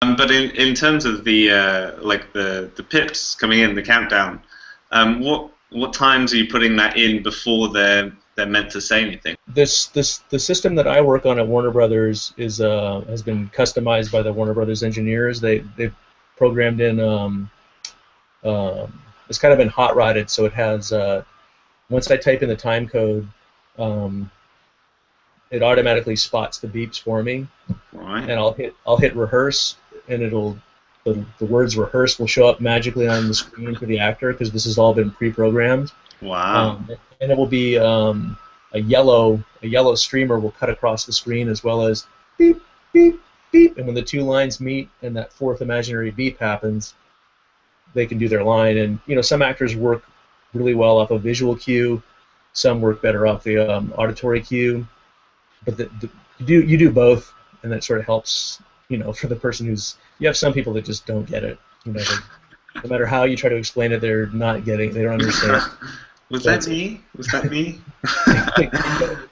But in terms of the like the pips coming in, the countdown, what times are you putting that in before they're meant to say anything? The system that I work on at Warner Brothers is has been customized by the Warner Brothers engineers. They've programmed in it's kind of been hot rodded, so it has once I type in the time code, it automatically spots the beeps for me, Right. and I'll hit rehearse, and the words rehearse will show up magically on the screen for the actor because this has all been pre-programmed. Wow. And it will be a yellow streamer will cut across the screen as well as beep beep beep, and when the two lines meet and that fourth imaginary beep happens, they can do their line. And some actors work really well off a visual cue, some work better off the auditory cue, but you do both, and that sort of helps. For the person you have some people that just don't get it. No matter how you try to explain it, they're not getting. They don't understand. Was that me? I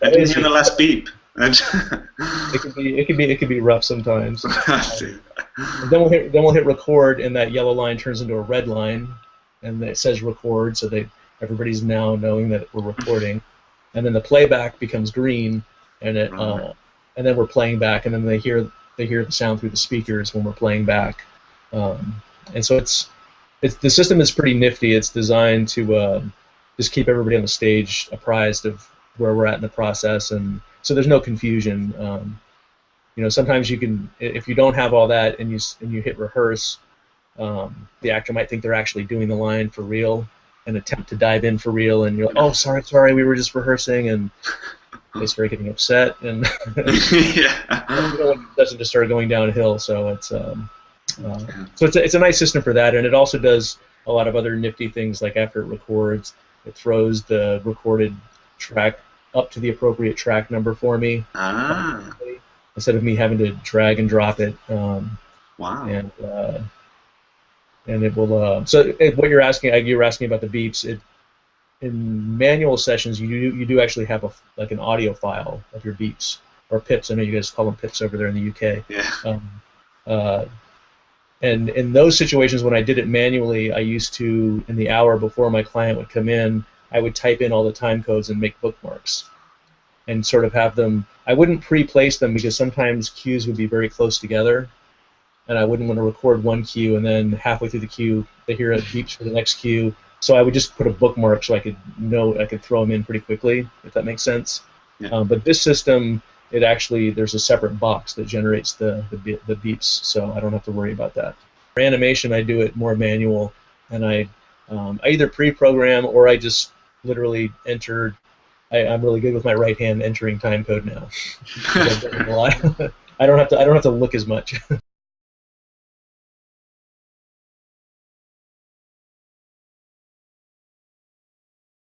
didn't hear the last beep. It can be rough sometimes. Then we'll hit record, and that yellow line turns into a red line, and it says record, so everybody's now knowing that we're recording. And then the playback becomes green, and and then we're playing back, and then they hear the sound through the speakers when we're playing back. And so the system is pretty nifty. It's designed to just keep everybody on the stage apprised of where we're at in the process, and so there's no confusion. Sometimes if you don't have all that and you hit rehearse, the actor might think they're actually doing the line for real and attempt to dive in for real, and you're like, oh, sorry, we were just rehearsing, and they start getting upset, and it doesn't just start going downhill. So it's a nice system for that, and it also does a lot of other nifty things. Like after it records, it throws the recorded track up to the appropriate track number for me, instead of me having to drag and drop it. Wow. And it will. What you were asking about the beeps. In manual sessions, you do actually have an audio file of your beeps or pips. I know you guys call them pips over there in the UK. Yeah. And in those situations, when I did it manually, I used to, in the hour before my client would come in, I would type in all the time codes and make bookmarks, and sort of have them. I wouldn't pre-place them because sometimes cues would be very close together, and I wouldn't want to record one cue and then halfway through the cue they hear a beeps for the next cue. So I would just put a bookmark so I could throw them in pretty quickly, if that makes sense. Yeah. But this system, there's a separate box that generates the beeps, so I don't have to worry about that. For animation, I do it more manual, and I either pre-program or I just literally enter. I'm really good with my right hand entering time code now. I've done it a lot. I don't have to look as much.